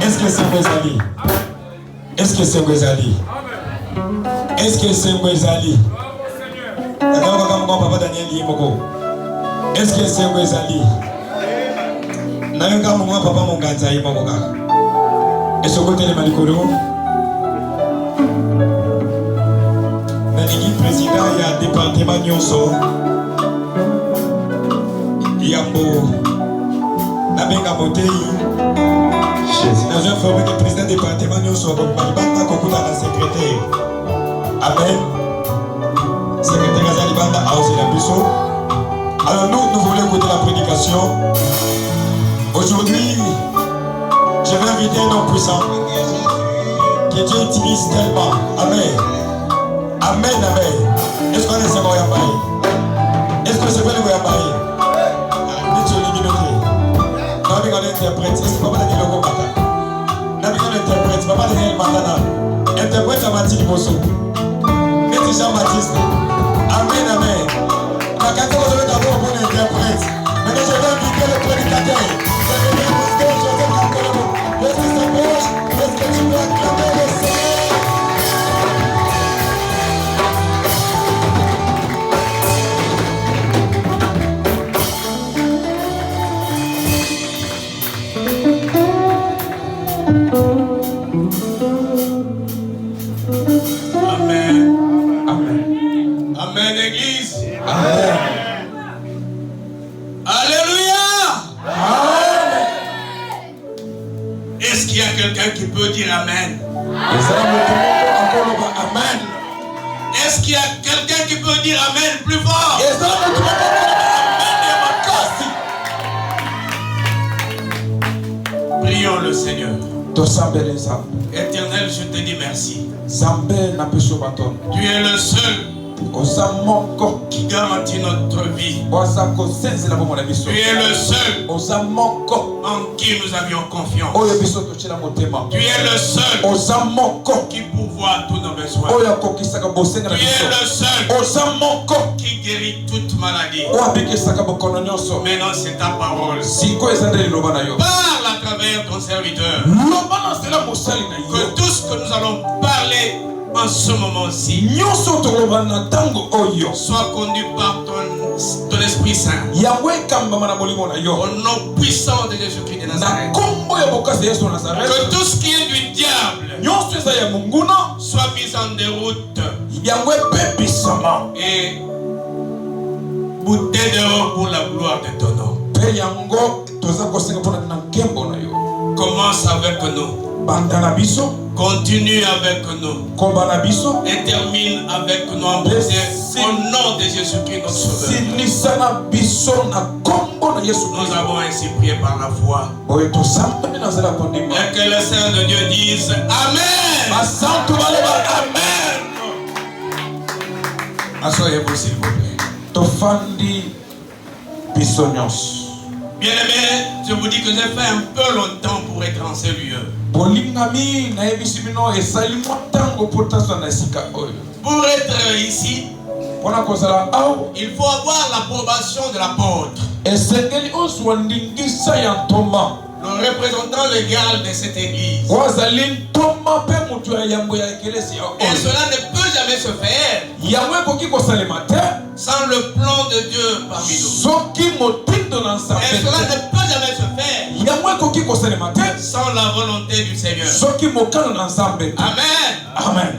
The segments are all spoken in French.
Est-ce que c'est mes amis? Est-ce que c'est Gwezali? Est-ce que c'est Gwezali? Papa Daniel Yimoko. Est-ce que c'est Gwezali? Nayoka mon papa mon ganza Yimoko. Et ce côté les Malikolo. Naniki président il y a département Nyonso. Yambo. Nabenga Motei. Dans un forum du président du département Nyonso. Malibanda Kokuta la secrétaire. Amen. Secrétaire Azalibanda a osé la Busso. Alors nous voulons écouter la prédication. Aujourd'hui, je vais inviter un homme puissant que Dieu utilise tellement. Amen. Amen, amen. Est-ce qu'on est ce Goyambaye? Est-ce que c'est vrai le Goyambaye? Dites-le l'humilité. Nous avons un interprète. Est-ce que papa a dit le Gomata? Nous avons un interprète. Papa a dit le Matana. Interprète à Mathilde Bosso. Jean-Baptiste. Amen, amen. La carte vous avez d'abord pour l'interprète. Maintenant, je vais inviter le prédicateur. Je vais inviter Joseph Kakolobo. Est-ce que ça bouge? Est-ce que tu peux acclamer le Seigneur? Amen, Église. Amen. Alléluia. Amen. Est-ce qu'il y a quelqu'un qui peut dire Amen? Amen. Est-ce qu'il y a quelqu'un qui peut dire Amen plus fort? Prions le Seigneur. Éternel, je te dis merci. Tu es le seul qui garantit notre vie. Tu es le seul en qui nous avions confiance. Tu es le seul qui pourvoit tous nos besoins. Tu es le seul qui guérit toute maladie. Maintenant c'est ta parole. Parle à travers ton serviteur. Que tout ce que nous allons parler en ce moment-ci soit conduit par ton Esprit Saint. Au nom puissant de Jésus-Christ de Nazareth. Que tout ce qui est du diable soit mis en déroute et bouté dehors pour la gloire de ton nom. Commence avec nous. Continue avec nous. Et termine avec nous en baptême au nom de Jésus-Christ notre Sauveur. Nous avons ainsi prié par la foi. Et que le Saint de Dieu dise Amen. Amen. Asseyez-vous s'il vous plaît. Bien-aimé, je vous dis que j'ai fait un peu longtemps pour être en ces lieux. Pour être ici, il faut avoir l'approbation de l'apôtre, le représentant légal de cette église. Et cela ne peut jamais se faire sans le plan de Dieu parmi nous. Et cela ne peut jamais se faire sans la volonté du Seigneur. Amen. Amen.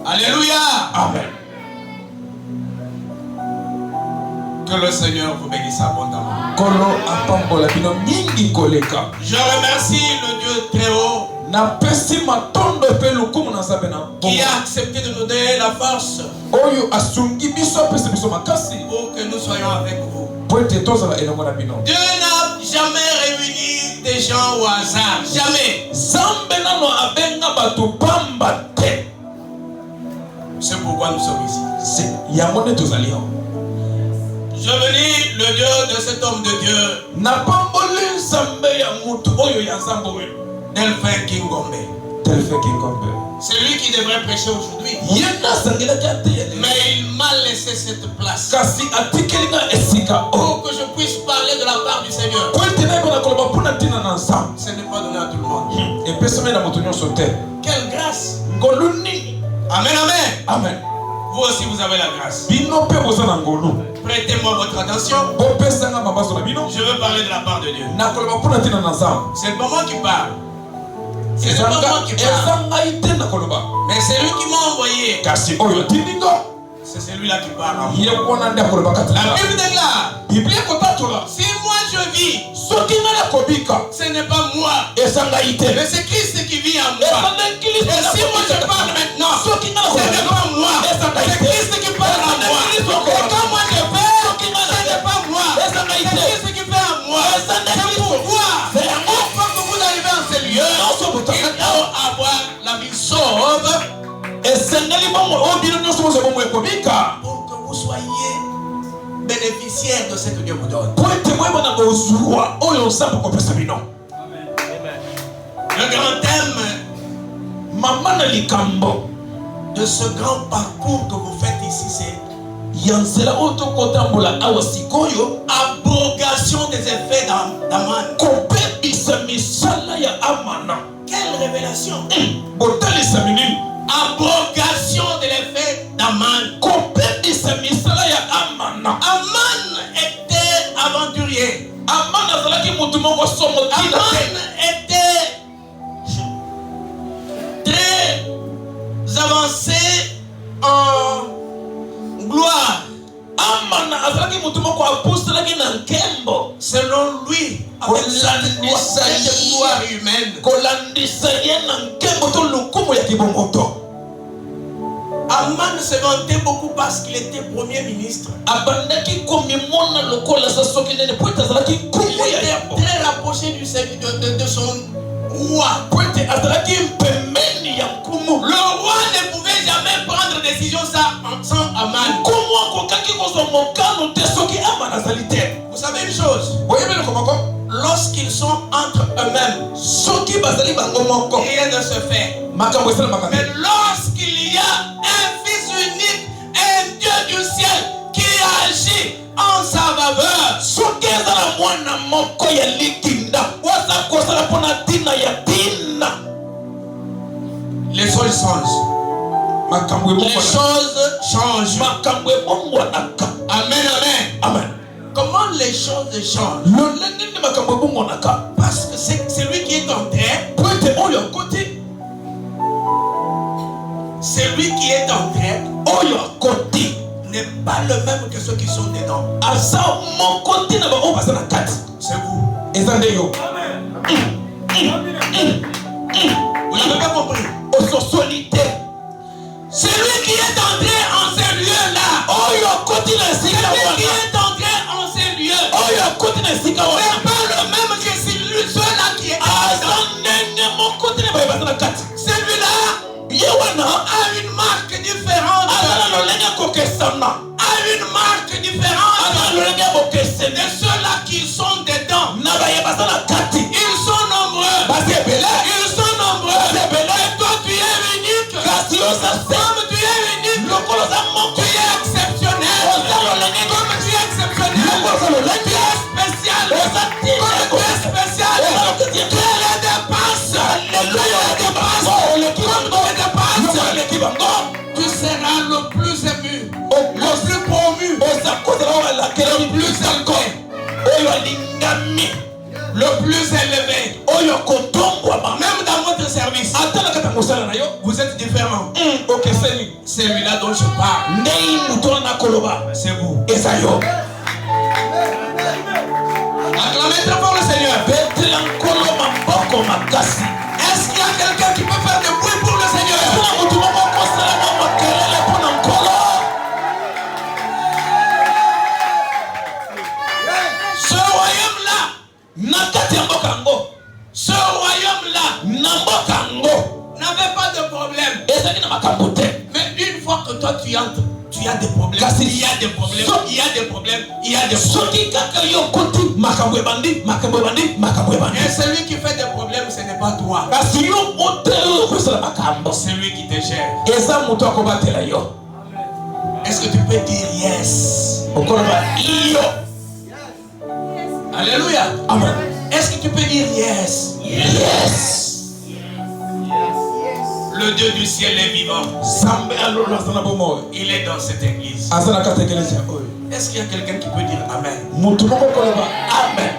Alléluia. Amen. Que le Seigneur vous bénisse abondamment. Je remercie le Dieu très haut qui a accepté de nous donner la force pour que nous soyons avec vous. Dieu n'a jamais réuni des gens au hasard. Jamais. C'est pourquoi nous sommes ici. Je bénis le Dieu de cet homme de Dieu, Delphin Kingombe. C'est lui qui devrait prêcher aujourd'hui. Mais il m'a laissé cette place pour que je puisse parler de la part du Seigneur. Ce n'est pas donné à tout le monde. Quelle grâce grâce. Amen, amen. Amen. Vous aussi, vous avez la grâce. Prêtez-moi votre attention. Je veux parler de la part de Dieu. C'est pas moi qui parle. C'est pas moi qui parle. Mais c'est lui qui m'a envoyé. C'est celui-là qui parle. La Bible déclare, si moi je vis, ce n'est pas moi, mais c'est Christ qui vit en moi. Et si moi je parle maintenant, ce n'est pas moi, c'est Christ qui parle en moi. Et quand moi je fais, ce n'est pas moi, c'est Christ qui fait en moi. C'est pourquoi, afin que vous arrivez en ce lieu, il faut avoir la vie sauve. Pour que vous soyez bénéficiaires de ce que Dieu vous donne. Le grand thème de ce grand parcours que vous faites ici, c'est abrogation des effets d'Aman. Quelle révélation! Abrogation de l'effet d'Aman. Aman était aventurier. Aman était très avancé en gloire. Selon lui, avec cette gloire humaine. Aman se vantait beaucoup parce qu'il était premier ministre. Il était très rapproché de son roi. Le roi ne pouvait jamais prendre décision sans Aman. Vous savez une chose? Lorsqu'ils sont entre eux-mêmes, rien ne se fait. Mais lorsqu'il y a un Fils unique, un Dieu du ciel qui agit en sa faveur, les choses changent. Les choses changent. Amen, amen. Amen. Comment les choses changent? Parce que c'est lui qui est en train. Celui qui est en train n'est pas le même que ceux qui sont dedans. C'est vous. Vous n'avez pas compris? Celui qui est entré en ces lieux-là, celui qui est entré en ces lieux, n'est pas le même que celui-là qui est celui-là a une marque différente. A une marque différente de ceux-là qui sont dedans. Ils sont nombreux. Ils sont nombreux. Et toi tu es unique. Comme tu es unique, tu es exceptionnel. Comme tu es exceptionnel, tu es spécial. Comme tu es spécial, tu es les dépenses. Tu seras le plus ému, le plus promu, le plus élevé, le plus élevé. Même dans votre service, vous êtes différents. Celui-là dont je parle, c'est vous. Acclamez très fort le Seigneur. Est-ce qu'il y a quelqu'un qui peut faire du bruit pour le Seigneur? Ce royaume-là n'avait pas de problème. Mais une fois que toi tu entres, tu as des problèmes. Il y a des problèmes. Il y a des problèmes. Il y a des problèmes. Et celui qui fait des problèmes, ce n'est pas toi. C'est lui qui te gère. Est-ce que tu peux dire yes? Alléluia. Amen. Est-ce que tu peux dire yes? Yes. Le Le Dieu du ciel est vivant. Il est dans cette église. Est-ce qu'il y a quelqu'un qui peut dire Amen? Amen.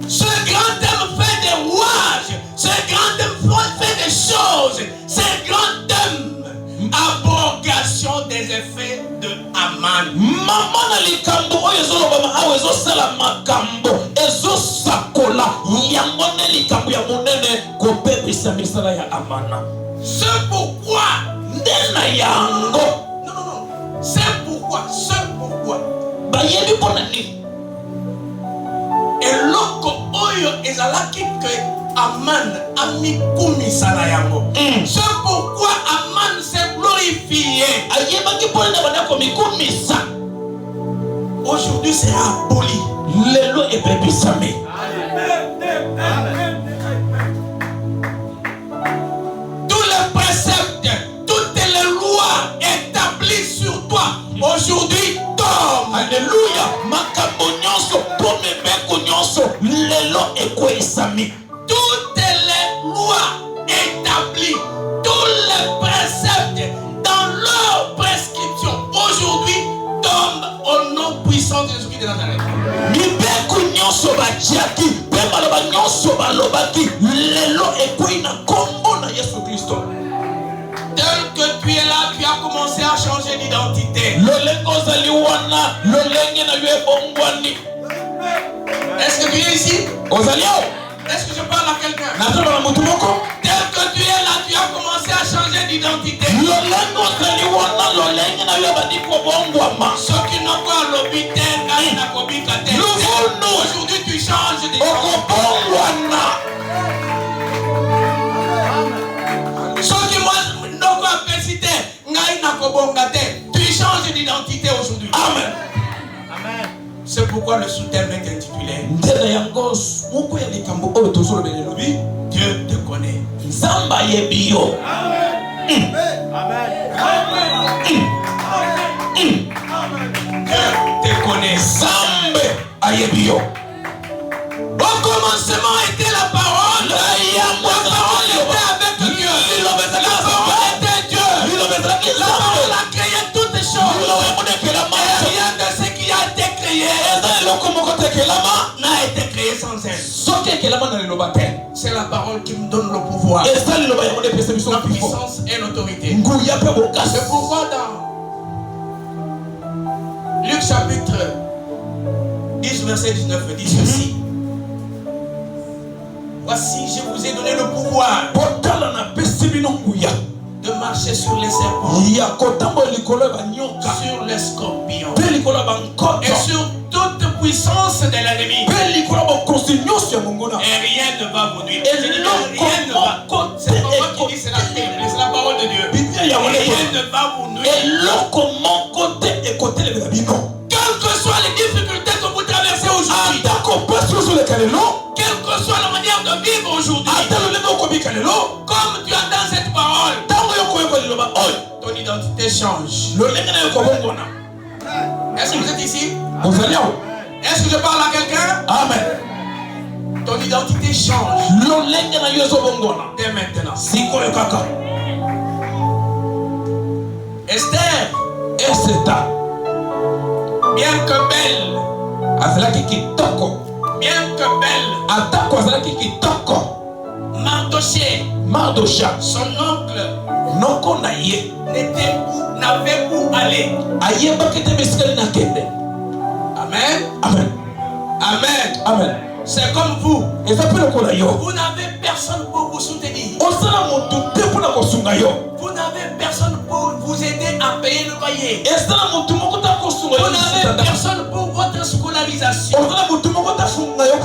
Ce grand homme fait des rouages. Ce grand homme fait des choses. Ce grand homme, abrogation des effets de Aman. Maman na likambo oyo ezolobama awa ezosala makambo ezosakola yango nde likambo ya monene kopepisa misala ya Amana. C'est pourquoi nde na yango non. C'est pourquoi bayebi mpona nini eloko oyo ezalaki ke Aman amikumisa na yango. C'est pourquoi Aman s'est glorifié. ayebaki mpona bana komikumisa. Aujourd'hui c'est aboli. lelo epepisami. Tous les préceptes, toutes les lois établies sur toi aujourd'hui tombent. Alléluia. Makambo nyonso pomemeko nyonso lelo ekwesami. Toutes les lois établies, tous les préceptes dans leur prescription aujourd'hui tombent au nom puissant de Jésus-Christ de Nazareth. Mibeko nyonso batiaki pe maloba nyonso balobaki lelo ekwei na kombo na Yesu Kristo. Tel que tu es là, tu as commencé à changer d'identité. Lolenge ozali wana lolenge na yo ebongwani. Est-ce que tu es ici? Ozali awa. Est-ce que je parle à quelqu'un? nazoloba na mutu moko. Tel que tu es là, tu as commencé à changer d'identité. Lolenge ozali wana lolenge na yo ebandi kobongwama. Ceux qui n'ont pas l'obité, aujourd'hui tu changes d'identité. Okobongwana. Ceux qui n'ont pas pécité, tu changes d'identité aujourd'hui. Amen. C'est pourquoi le sous-thème est intitulé Dieu te connaît. Zamba yebio. Dieu te connaît. Zambe ayebio. Au commencement était la parole. La parole était avec Dieu. La parole était Dieu. La parole a créé toutes les choses. Et rien de ce qui a été créé n'a été créé sans elle. C'est la parole qui me donne le pouvoir, la puissance et l'autorité. C'est pourquoi dans Luc chapitre 10 verset 19 dit ceci. Voici, je vous ai donné le pouvoir de marcher sur les serpents, sur les scorpions et sur toute puissance de l'ennemi. Et rien ne va vous nuire. Rien ne va. C'est pas moi qui dis, c'est la Bible, c'est la parole de Dieu. Rien ne va vous nuire. Quelles que soient les difficultés que vous traversez aujourd'hui, quelle que soit la manière de vivre aujourd'hui, comme tu entends cette parole, ton identité change. Est-ce que vous êtes ici? Est-ce que je parle à quelqu'un? Amen. Ton identité change dès maintenant. Esther, bien que belle, Mardochée, son oncle, n'avait où aller. Amen. Amen. Amen. Amen. C'est comme vous. Vous n'avez personne pour vous soutenir. Vous n'avez personne pour vous aider à payer le loyer. Vous n'avez personne pour votre scolarisation. Vous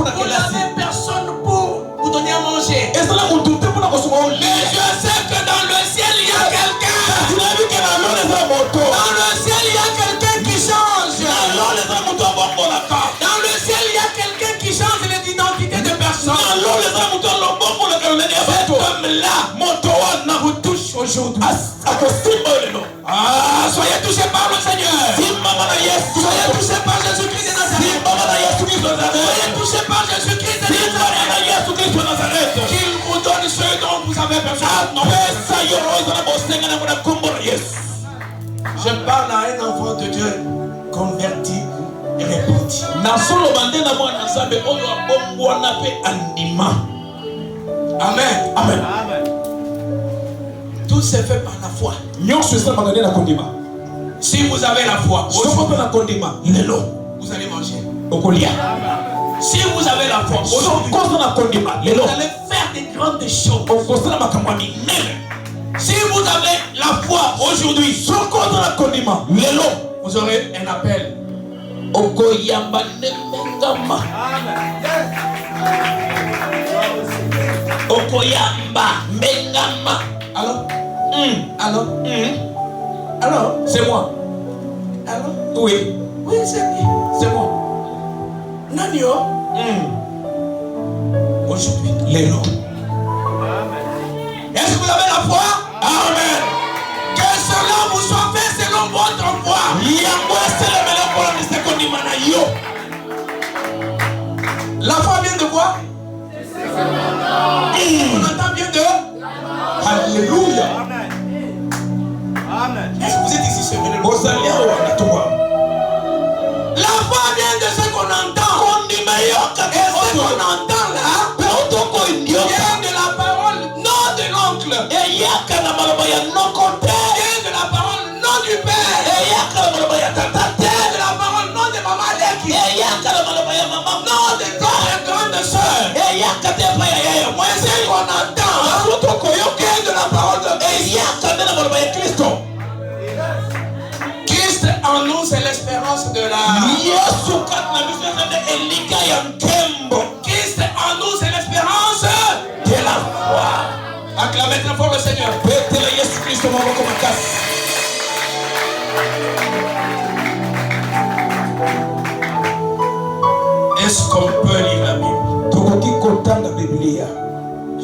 n'avez personne pour vous donner à manger. Mais je sais que dans le ciel il y a quelqu'un. Dans le ciel il y a quelqu'un qui change. Dans le ciel il y a quelqu'un qui change l'identité de personne. Cet homme-là vous touche aujourd'hui. Soyez touchés par le Seigneur. Soyez touchés par Jésus-Christ de Nazareth. Soyez touchés par Jésus-Christ de Nazareth. Qu'il vous donne ce dont vous vous avez besoin. Je parle à un enfant de Dieu converti et repenti. Amen. Amen. Tout se fait par la foi. Si vous avez la foi, vous allez manger. Si vous avez la foi, vous allez faire des grandes choses. Si vous avez la foi aujourd'hui, vous aurez un appel. Alors, c'est moi. Alors, Oui. Oui, c'est moi. Nanio. Aujourd'hui, l'élo. Est-ce que vous avez la foi? Amen. Que cela vous soit fait selon votre foi. La foi vient de quoi? On entend bien de Alléluia. Amen. Est-ce que vous êtes ici ce matin? La foi vient de ce qu'on entend. Et ce qu'on entend là vient de la parole, non de l'oncle. Vient de la parole, non du père. Vient de la parole, non de maman Leki. Non de grande soeur. Moi, c'est qu'on entend. Vient de la parole de Christ. Christ en nous, c'est l'espérance de la... Christ en nous, c'est l'espérance de la foi. Acclamez très fort le Seigneur. Est-ce qu'on peut lire la Bible?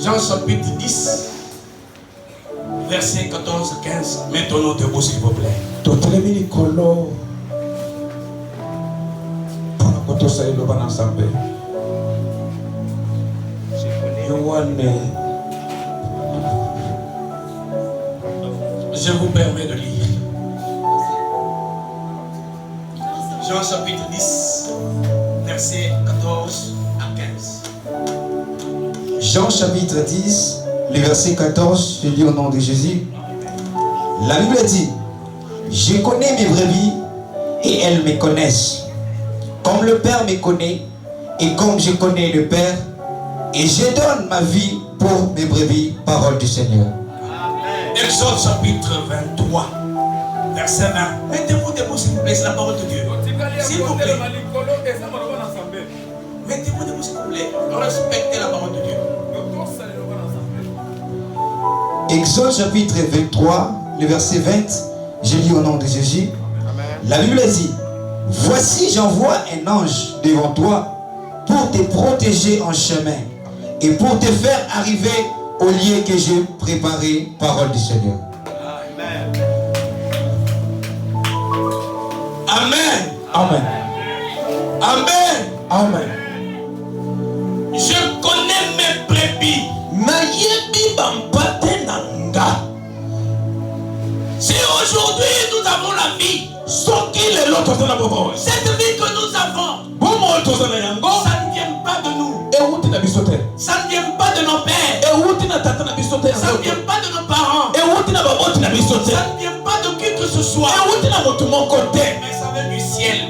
Jean chapitre 10, verset 14-15. Mettons-nous debout, s'il vous plaît. Je vous permets de lire. Jean chapitre 10, verset 14 à 15. Jean chapitre 10, le verset 14, je lis au nom de Jésus. La Bible dit: je connais mes brebis et elles me connaissent. Comme le Père me connaît et comme je connais le Père, et je donne ma vie pour mes brebis. Parole du Seigneur. Exode chapitre 23, verset 20. Mettez-vous debout s'il vous plaît, c'est la parole de Dieu. S'il vous plaît. Mettez-vous debout s'il vous plaît. Respectez la parole de Dieu. Exode chapitre 23, le verset 20, je lis au nom de Jésus. La Bible dit: voici, j'envoie un ange devant toi pour te protéger en chemin et pour te faire arriver au lieu que j'ai préparé. Parole du Seigneur. Amen. Amen. Amen. Amen. Je connais mes brebis. Si aujourd'hui nous avons la vie, cette vie que nous avons, ça ne vient pas de nous. Ça ne vient pas de nos pères. Ça ne vient pas de nos parents. Ça ne vient pas de qui que ce soit. Mais ça vient du ciel.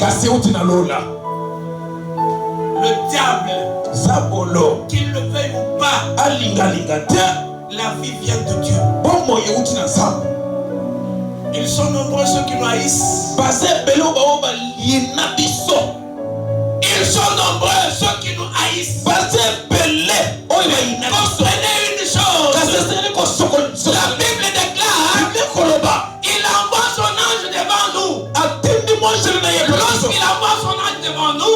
Le diable, qu'il le veuille ou pas, la vie vient de Dieu. Ils sont nombreux ceux qui nous haïssent. Ils sont nombreux ceux qui nous haïssent. Comprenez une chose. La Bible déclare, il envoie son ange devant nous. Lorsqu'il envoie son ange devant nous,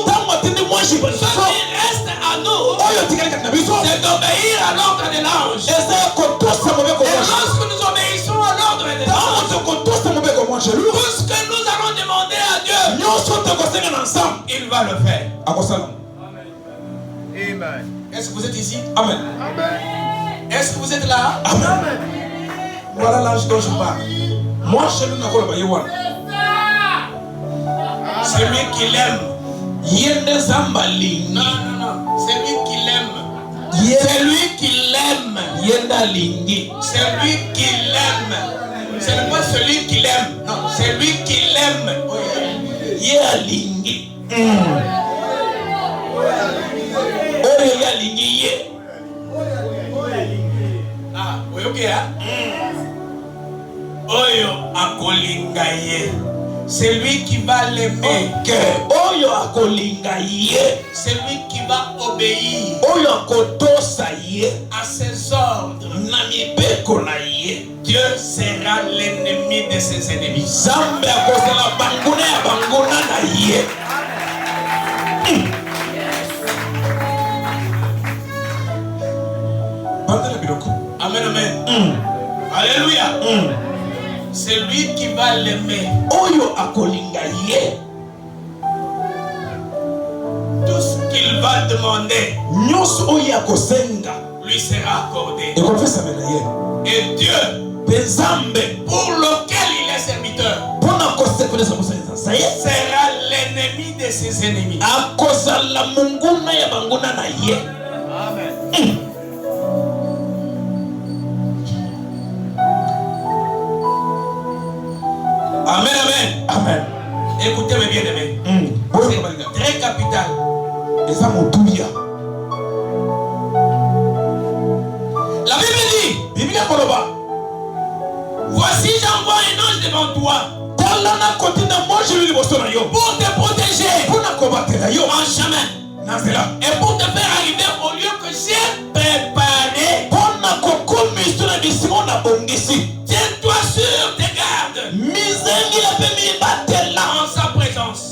ce qui reste à nous, c'est d'obéir à l'ordre de l'ange. Et lorsque nous obéissons à l'ordre de l'ange, tout ce que nous allons demander à Dieu, il va le faire. Amen. Est-ce que vous êtes ici? Amen. Est-ce que vous êtes là? Amen. Voilà l'âge dont je parle. Moi, je ne sais pas. Celui qui l'aime. Yende Zambaling. Non. Celui qui l'aime. Celui qui l'aime. Yenda Lingi. Celui qui l'aime. Ce n'est pas celui qui l'aime. Non, celui qui l'aime. Yea Lingi. Oyo ya Lingi ye. Ah, oui, ok, hein? Oyo akolinga ye. Celui qui va l'aimer. Oyo akolinga ye. Celui qui va obéir. Oyo akotosa ye. À ses ordres. Na mibeko na ye. Dieu sera l'ennemi de ses ennemis. Zambe akozala banguna ya banguna na ye. Amen, amen. Alléluia. C'est lui qui va l'aimer. Oyo akolinga ye. Tout ce qu'il va demander, Nyos oyo akosenga lui sera accordé. Et Dieu, Bezambe, pour lequel il est serviteur, sera l'ennemi de ses ennemis. Amen. Amen, amen. Amen. Écoutez mes bien-aimés. C'est très capital. La Bible dit, voici j'envoie un ange devant toi pour te protéger en chemin et pour te faire arriver au lieu que j'ai préparé. Tiens-toi sur tes gardes en sa présence.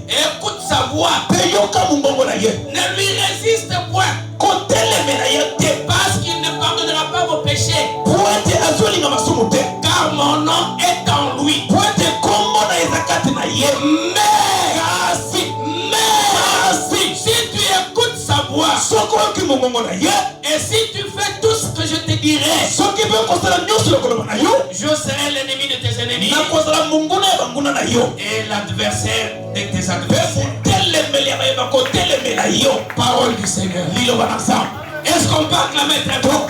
Écoute sa voix. Ne lui résiste point, parce qu'il ne pardonnera pas vos péchés, car mon nom est en lui. Mais si tu écoutes sa voix et si tu fais tout ce que je te dirai, je serai l'ennemi de tes ennemis et l'adversaire de tes adversaires. Parole du Seigneur. Est-ce qu'on peut acclamer très fort?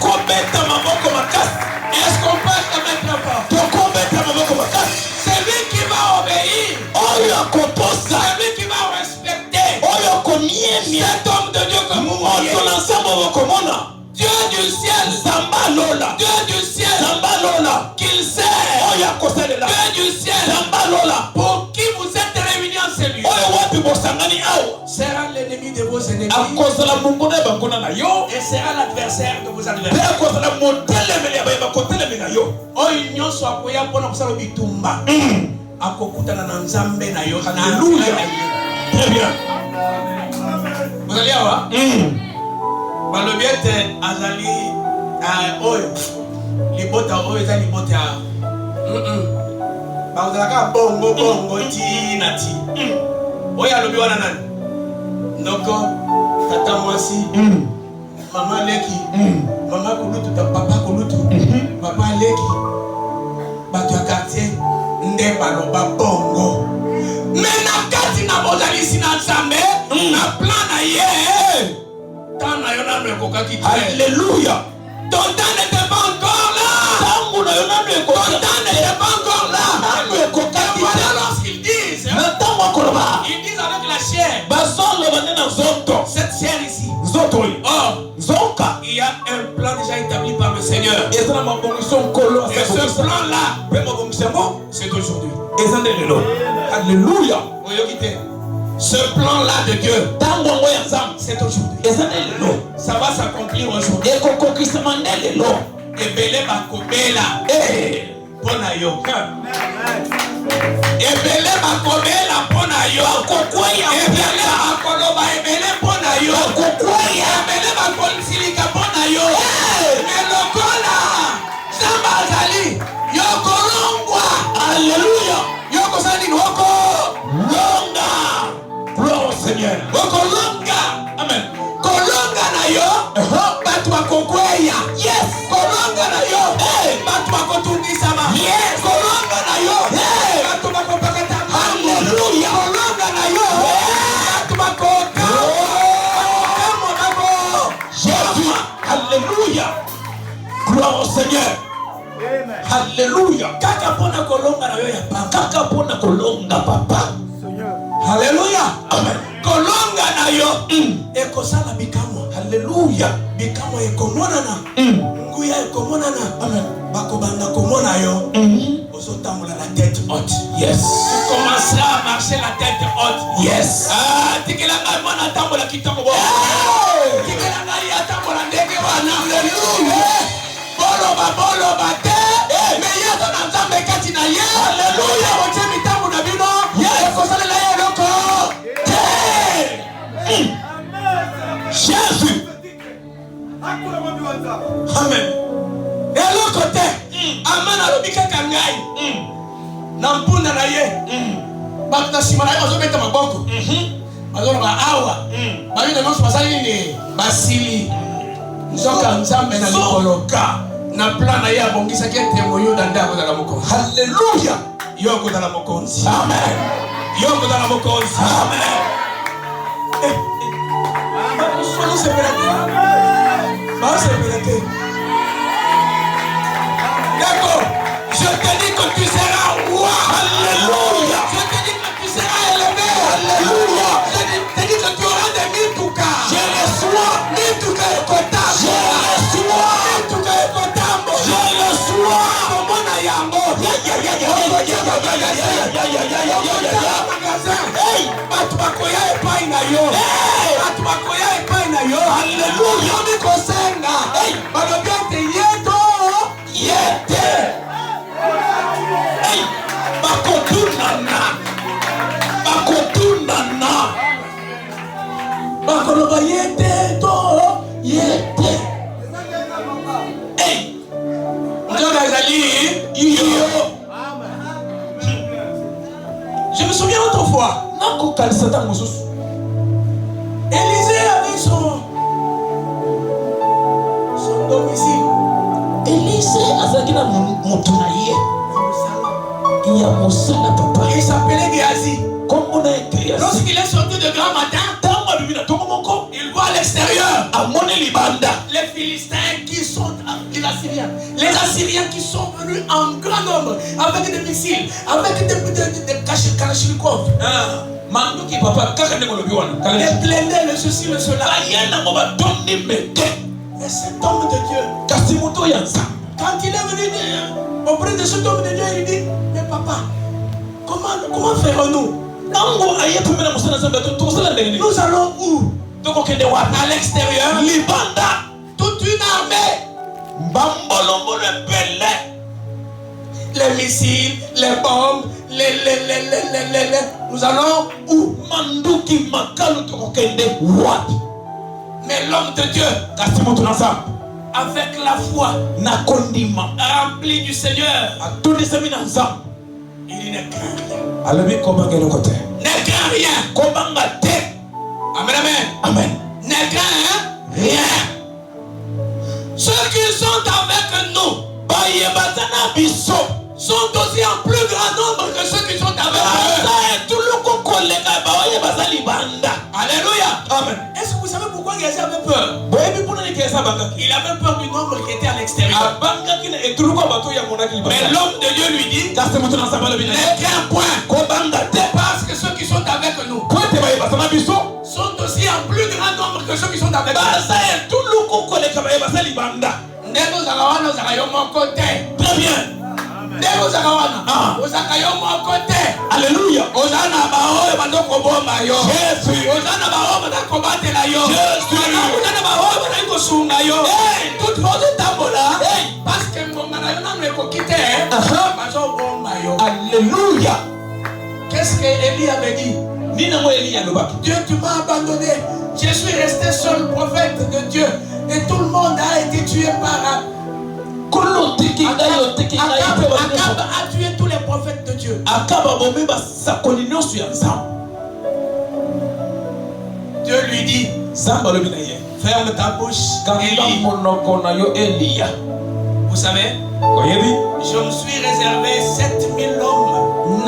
Est-ce qu'on peut acclamer très fort? C'est lui qui va obéir. C'est lui qui va respecter cet homme de Dieu comme vous. Dieu du ciel, Dieu du ciel, qu'il sait, Dieu du ciel, pour qui vous êtes réunis en celui sera l'ennemi de vos ennemis et sera l'adversaire de vos adversaires. Alléluia. Très bien. Vous allez voir? Balobiete azali oyo libota oyo eza libota ya bazalaka bongo tina ti oyo alobi wana nani ndoko tata mwasi mama leki mama kulutu papa kulutu papa leki bato ya quartier nde baloba bongo me na kati na bozalisi na nzambe na plan na ye. Alléluia. Ton temps n'était pas encore là. Ton temps n'était pas encore là. Et voilà lorsqu'ils disent, ils disent avec la chair, cette chair ici. Or, il y a un plan déjà établi par le Seigneur. Et ce plan-là, c'est aujourd'hui. Alléluia. Ce plan-là de Dieu, c'est aujourd'hui. Ça va s'accomplir aujourd'hui. Et belé bakobela. Pona yo. Et belé bakobela pona yo. Et belé bakoloba et belé pona yo. Et belé bakonsilika pona yo. Mais lokola Samba Zali yokolongwa. Alléluia. Yokosani woko longa. Gloire au Seigneur. Okolonga. Amen. Kolonga na yo. Batu bako Yes. Alléluia. Jésus. Alléluia. Gloire au Seigneur. Alléluia. Kaka pona kolonga papa. Alléluia. Amen. Kolonga na yo. Ekosala bikamo. Alléluia. Bikamo ekomonana. Nguya ekomonana. Amen. Bakobanga komona yo. Osotambola la tête haute. Yes. Tu commenceras à marcher la tête haute. Yes. Ah, tikelanga mwana tambola kitoko bo. Tikelanga ya tambola ndege wana. Alléluia. Bolo bate. Mais yeso na nzambe kati na ye. Alléluia. Oche mitambo na bino. Yes. Ekosalela ye loko. Jésus. Amen. Et l'autre côté, Amen alobika kangai. Nampunda na ye. Bakta simana yo zobeta maboko. Bazolo ba awa. Bayo de monso basali ni basili. Nzoka nzambe na likoloka. Na plan na ye abongisa ke tembo yo danda ko dala moko. Hallelujah. Yo ko dala mokonzi. Amen. Yo ko dala mokonzi. Amen. Sono separati. Ma separati. D'accord. Je te dis que tu seras roi. Alléluia. Je te dis que tu seras élevé. Alléluia. Je te dis que tu auras des mituka. Je reçois mituka et kotambo. Je reçois mituka et kotambo. Je reçois komona yango. Hey, batubakoya epai na yo. Batubakoya epai na yo. Alléluia. Mikosenga. Hey, balobiante yeto. Yete. Hey, bakotunana. Bakoloba yete to yete. Hey, ndoga ezali yo. Je me souviens autrefois. Nako kalisata mosusu. Élisée avait son domicile. Élisée azaki na moto na ye. Il y a mosala papa. Il s'appelait Géasi. Lorsqu'il est sorti de grand matin, il voit à l'extérieur les Philistins qui sont les Assyriens qui sont venus en grand nombre avec des missiles, avec des kalachnikov. Les blindés, le ceci, le cela. Et cet homme de Dieu, quand il est venu auprès de cet homme de Dieu, il dit: mais papa, comment ferons-nous? Nous allons où? À l'extérieur, toute une armée. Les missiles, les bombes, nous allons où? Mais l'homme de Dieu, avec la foi, rempli du Seigneur, il ne craint rien. Ne craint rien. Amen, amen. Amen. Ne craint rien. Ceux qui sont avec nous sont aussi en plus grand nombre que ceux qui sont avec eux. Alléluia. Amen. Est-ce que vous savez pourquoi Géasi avait peur? Il avait peur du nombre qui était à l'extérieur. Mais l'homme de Dieu lui dit: ne crains point, parce que ceux qui sont avec nous sont aussi en plus grand nombre que ceux qui sont avec nous. Très bien. Alléluia. Alléluia. Qu'est-ce qu'Élie avait dit? Dieu, tu m'as abandonné. Je suis resté seul prophète de Dieu. Et tout le monde a été tué par Akab a tué tous les prophètes de Dieu. Dieu lui dit: ferme ta bouche, Élie. Vous savez, je me suis réservé 7000 hommes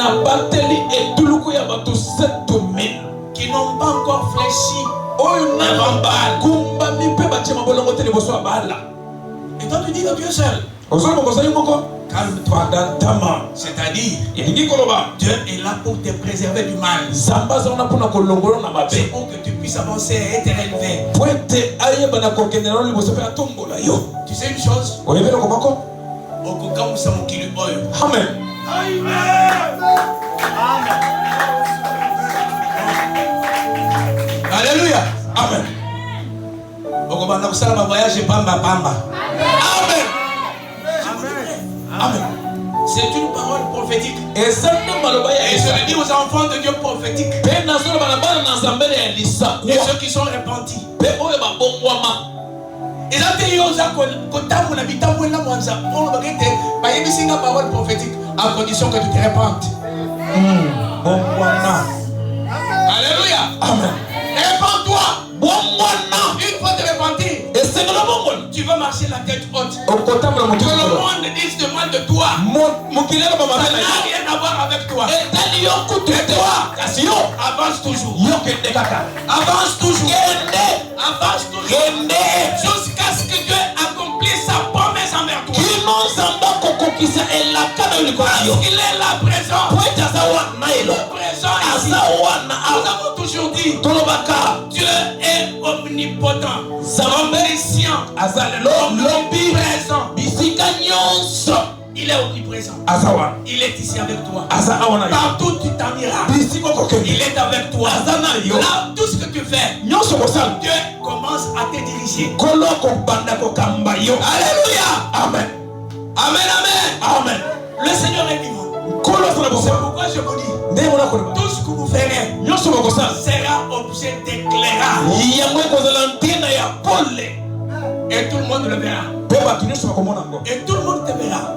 qui n'ont pas encore fléchi avant Baal. Et toi tu dis que tu es seul. Calme-toi. C'est-à-dire, Dieu est là pour te préserver du mal. C'est pour que tu puisses avancer et te relever. Tu sais une chose? Amen. Alléluia. Amen. Amen. C'est une parole prophétique. Et je le dis aux enfants de Dieu prophétiques. Et ceux qui sont repentis. Ils ont dit aux parole prophétique à condition que tu te repentes. Alléluia. Amen. Répands-toi. Une fois te repentir, tu vas marcher la tête haute. Que le monde dise de mal de toi. Ça n'a rien à voir avec toi. Et toi, avance toujours. Avance toujours. Avance toujours. Jusqu'à ce que Dieu accomplisse sa promesse envers toi. Parce qu'il est là présent. Présent ici. Nous avons toujours dit, Dieu est omnipotent, omniscient, omniprésent. Il est omniprésent. Il est ici avec toi. Partout tu t'amèneras. Il est avec toi. Là, tout ce que tu fais, Dieu commence à te diriger. Alléluia. Amen. Amen, amen. Amen. Le Seigneur est vivant. C'est pourquoi je vous dis, tout ce que vous ferez sera objet d'éclairage. Et tout le monde le verra. Et tout le monde te verra.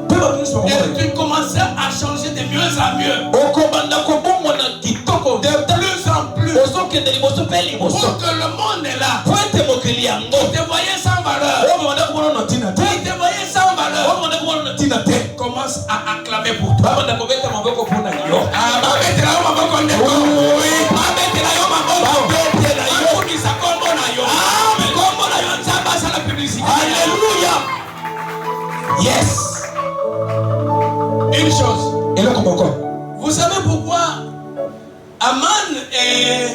Et tu commenceras à changer de mieux en mieux. De plus en plus. Pour que le monde est là. Vous te voyez sans valeur. Vous te voyez sans valeur. Commence à acclamer pour toi. Alléluia. Yes. Une chose. Vous savez pourquoi Aman et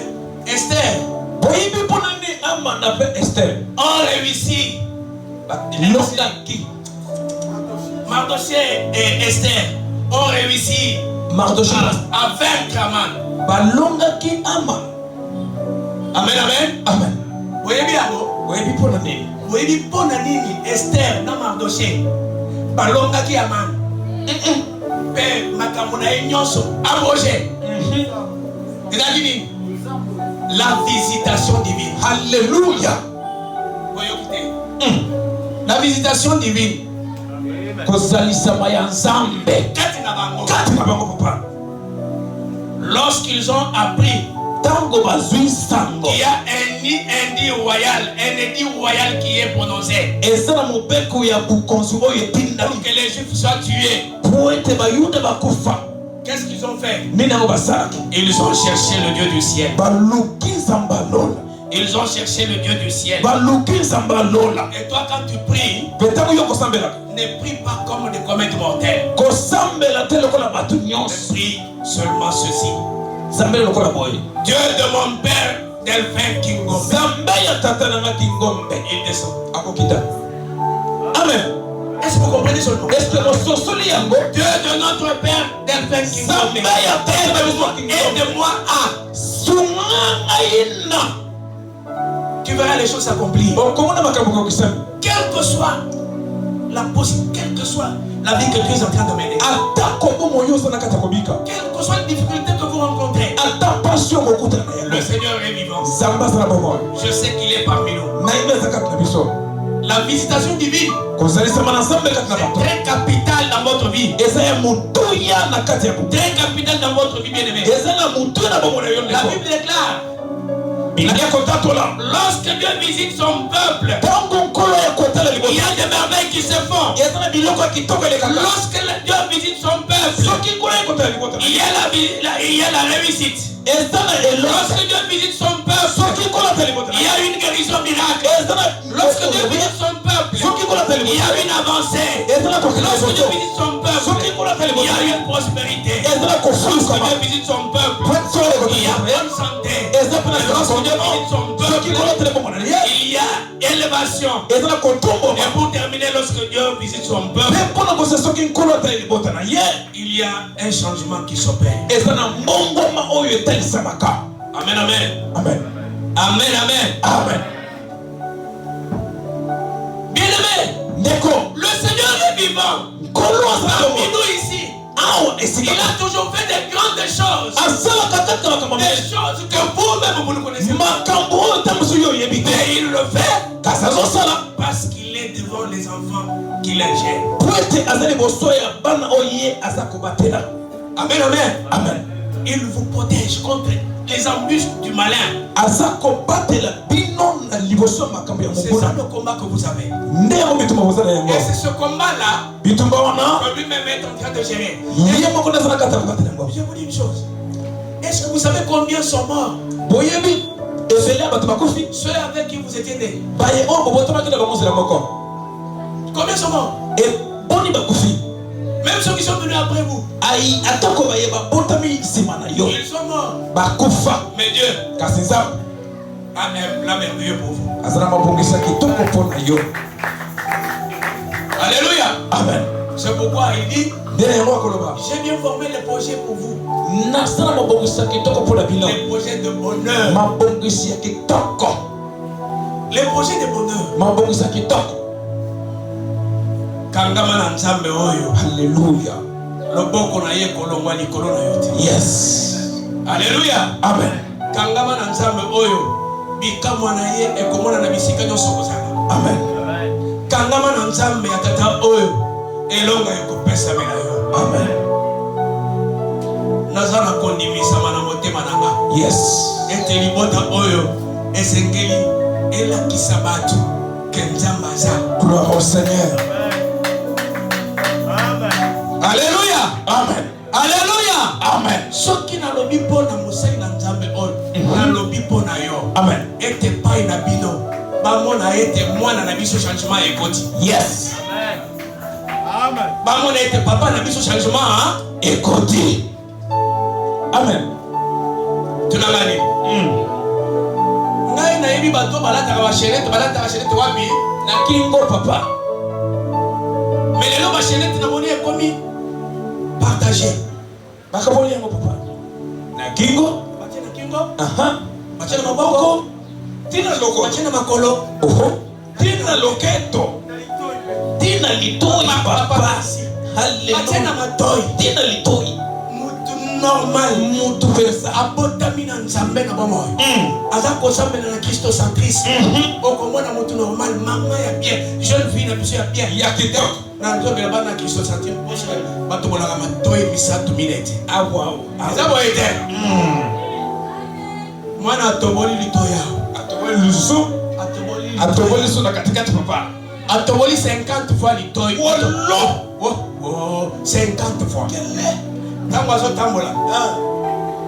Esther ont réussi? Mardochée et Esther ont réussi à vaincre Aman. Amen, amen. Amen. Vous voyez bien, vous voyez bien, Esther dans Mardochée. Balongaki Aman. Père Makamuna Nyonso. Abrogé. C'est-à-dire la visitation divine. Alléluia. La visitation divine. Lorsqu'ils ont appris qu'il y a un édit royal qui est prononcé pour que les Juifs soient tués, qu'est-ce qu'ils ont fait? Ils ont cherché le Dieu du ciel. Ils ont cherché le Dieu du ciel. Et toi, quand tu pries, ne prie pas comme des comètes mortelles. Prie seulement ceci. Dieu de mon père, Delphin Kingombe. Il descend. Amen. Est-ce que vous comprenez seulement? Dieu de notre père, Delphin Kingombe. Aide-moi à. Tu verras les choses s'accomplir. Quelle que soit la vie que tu es en train de mener. Quelle que soit la difficulté que vous rencontrez. Le Seigneur est vivant. Je sais qu'il est parmi nous. La visitation divine, c'est très capital dans votre vie. Très capital dans votre vie, bien-aimé. La Bible déclare Lorsque Dieu visite son peuple, il y a des merveilles qui se font. Lorsque Dieu visite son peuple, il y a la réussite. Lorsque Dieu visite son peuple, il y a une guérison miracle. Lorsque Dieu visite son peuple, il y a une avancée. Lorsque Dieu visite son peuple, il y a une prospérité. Lorsque Dieu visite son peuple, il y a bonne santé. Lorsque Dieu visite son peuple, il y a élévation. Et pour terminer, lorsque Dieu visite son peuple, il y a un changement qui s'opère. Amen, amen. Amen. Amen, amen. Amen. Bien-aimé, le Seigneur est vivant. Parmi nous ici, il a toujours fait des grandes choses. Des choses que vous-même vous ne connaissez pas. Mais il le fait parce qu'il est devant les enfants qu'il gère. Amen, amen. Amen. Il vous protège contre les embûches du malin. C'est ça le combat que vous avez. Et c'est ce combat-là que lui-même est en train de gérer. Je vous dis une chose. Est-ce que vous savez combien sont morts? Ceux avec qui vous étiez nés. Combien sont morts? Même ceux qui sont venus après vous. Ils sont morts. Mais Dieu a un plan merveilleux pour vous. Alléluia. Amen. C'est pourquoi il dit, j'ai bien formé les projets pour vous. Les projets de bonheur. Les projets de bonheur. Kangama nzambe oyo. Hallelujah. Loboko na ye kolongwa likolo na yote. Yes. Alléluia. Amen. Kangama nzambe oyo bikamwa na ye ekomona na bisika nyonso kozala. Amen. Kangama na nzambe ya tata oyo elonga ekopesa mena yo. Amen. Nazana kondimisa na motema nanga. Yes. Ete libota oyo esengeli elakisa batu ke nzambe aza. Gloire au Seigneur. Alléluia. Amen. Alléluia. Amen. Soki na lobi pona mosali na nzambe oyo na lobi pona yo. Amen. Ete pai na bino bamona ete mwana na biso changement ekoti. Yes. Amen. Amen. Bamona ete papa na biso changement ekoti. Amen. Tunangani. Ngai na yebi bato balata ba chenette wapi na kingo papa. Mais les lois chenette na moni ekomi partager. Bakaboli yango papa. Na kingo, Batie na kingo. aha. Batie na maboko. Tina loko. Batie na makolo. Oho. Tina loketo. Tina litoi papa. Hallelujah. Batie na matoi. Tina litoi. Mutu normal. Mutu pesa. Abotami na nzambe na bomoy. Aza kosambela na Kristo centrisme. Okomona mutu normal mama ya bien. Jeune fille na biso ya bien. Ya kitoko. Na nzobela bana Kristo centrisme. Bato bolanga matoi misatu minete. Awa. Eza boyete. Mwana atoboli litoya. Atoboli lusu. Atoboli lusu na katikati papa. Atoboli 50 fois litoy. Wolo. Oh, 50 fois. Tango azo tambola.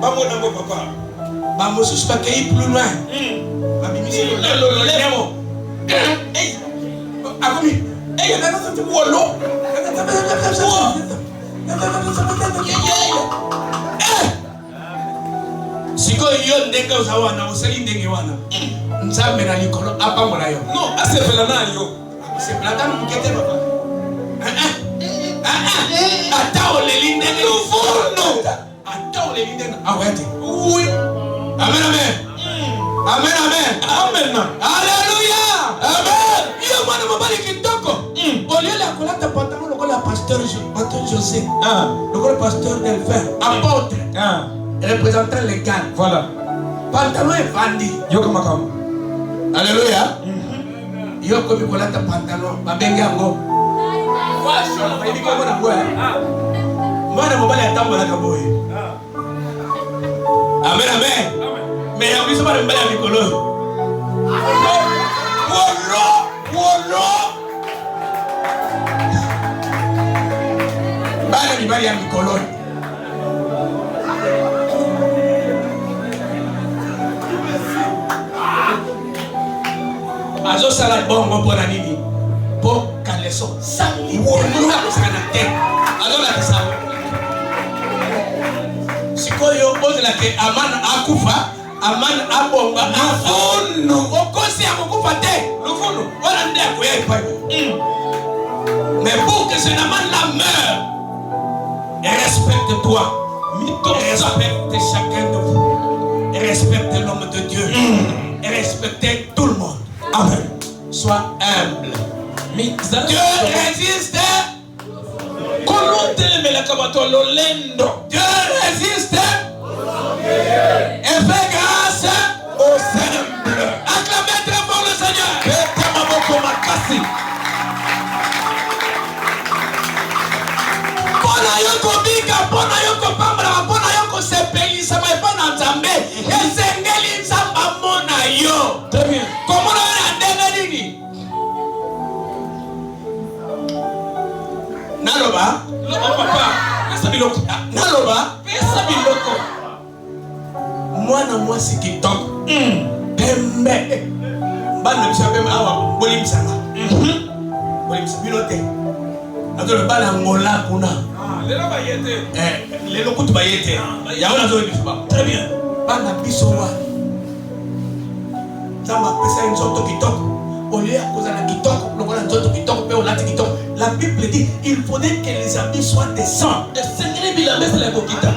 Bango nango papa. Bamosusu bakei plus loin. Babimisi lolo lemo. Hey. Akomi. Hey, na nzo wolo. Siko yo ndenge uzawana usali ndenge wana. Nzambe na likolo apambola yo. No, asepela na yo. Asepela tanu mukete papa. Ata oleli ndenge ufuno. Ata oleli ndenge awete. Oui. Amen amen. Amen amen. Amen. Alléluia. Amen. Yo mwana mabali kitoko. Oliela kolata pantalon lokola pasteur José. Lokola pasteur Delphin. Apôtre. Représentant légal. Voilà. Pantalon est vendu. Yo kama kama. Alléluia. Yo komi kolata pantalon babenge yango. Fashion ba ibiko bona boya. Mwana mobali atambola kaboye. Amen amen. Mais en plus, ça va le mettre à Mikolo. Wolo. Bala mibali ya Mikolo. Azo sala bongo pona nini? Po kaleso. Sali. Wolo na sana te. Azo la kisa. Sikoyo ozela ke amana akufa. Amana abonga afono okosi akufa te lufuno wala nde akoya ipanyi mais pour que cet amant la meure respecte-toi respecte chacun de vous respecte l'homme de Dieu respectez tout le monde. Amen. Sois humble. Dieu résiste. Dieu résiste et fait grâce aux simples. Acclamez très fort le Seigneur. Pona yoko bika, pona yoko pambala, pona yoko sepeli sama epana nzambe. Esengeli nzamba mona yo. Très bien. Comment on a ndenge nini? Naloba, papa, pesa biloko. Naloba, pesa biloko. Mwana mwasi kitoko pembe bana bisa pembe awa bolimsanga bilote atolo bana ngola kuna lelo bayete lelo kutu bayete yaona zo bifuba. Très bien. Bana biso wa zamba pesa nzoto kitoko olia kozana kitoko lokola nzoto kitoko pe olati kitoko. La Bible dit il faudrait que les habits soient décents. Et sengeli bilamba c'est la bokita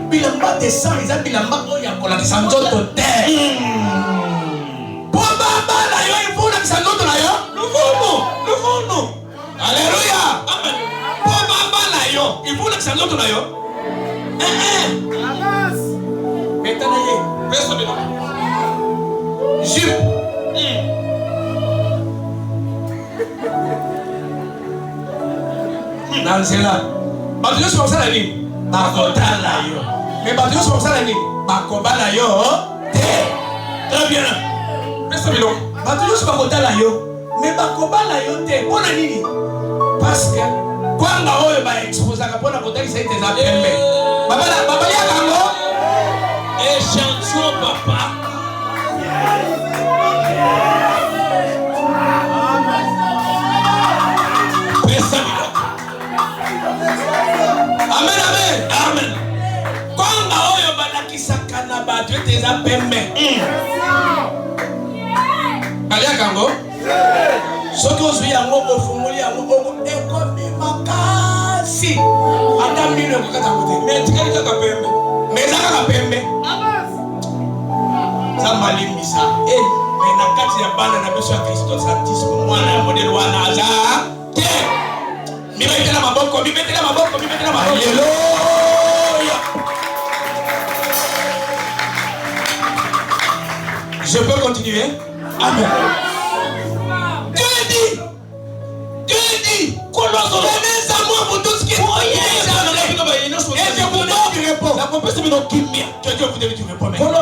bilamba décent les habits bilamba oya kola kisanzoto te baba la yo il faut la kisanzoto la yo lufuno. Alléluia. Amen. Baba la yo il faut la kisanzoto la yo metana ye pesa bila jupe nanzela bato nyonso bakosala nini bakotala yo mais bato nyonso bakosala nini bakobala yo te. Très bien. Pesa biloko bato nyonso bakotala yo mais bakobala yo te mpona nini? Parce que kwanga oyo baexposaka mpona kotalisa ete eza pembe babaliaka yango échantillon papa. Pesa biloko. Amen, amen, amen. Kwanga oyo balakisaka na bato ete eza pembe baliaka yango soki ozwi yango ofungoli yango ekomi makasi ata mino ekokata yango te mais etikali kaka pembe mais eza kaka pembe nzambe alimbisa mais na kati ya bana na biso ya kristo santisme mwana ya modele wana aza te. Mimetela maboko. Alléluia. Je peux continuer? Amen. Dieu dit, que Dieu vous donne du repos maintenant.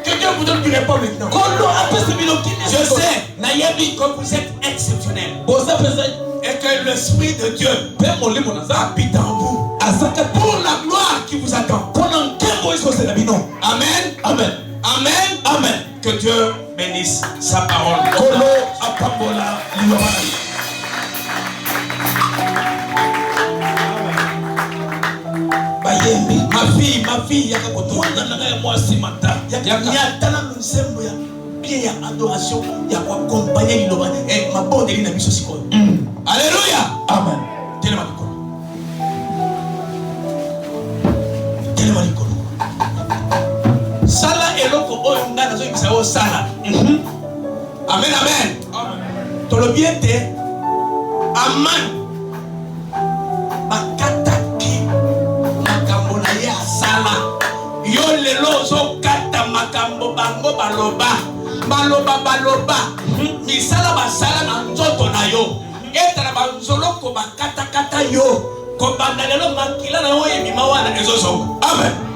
Que Dieu vous donne du repos maintenant. Je sais, Nayabi, comme vous êtes exceptionnel. Et que l'Esprit de Dieu habite en vous. Pour la gloire qui vous attend. Amen. Amen. Amen. Amen. Que Dieu bénisse sa parole. Ma fille, il y a adoration, il y a accompagner l'homme et ma bonne éline à Bisso Sikoyo. Alléluia. Amen. Tellement de Sala eloko oyo ngana zo ibisa o sala. Amen, amen. Tolobiete aman makataki makambo na ya sala. Yo lelo zo kata makambo bango baloba. Misala basala na nzoto na yo. Etala banzoloko bakata yo. Kobanda lelo makila na yo ebima wana ezozo. Amen.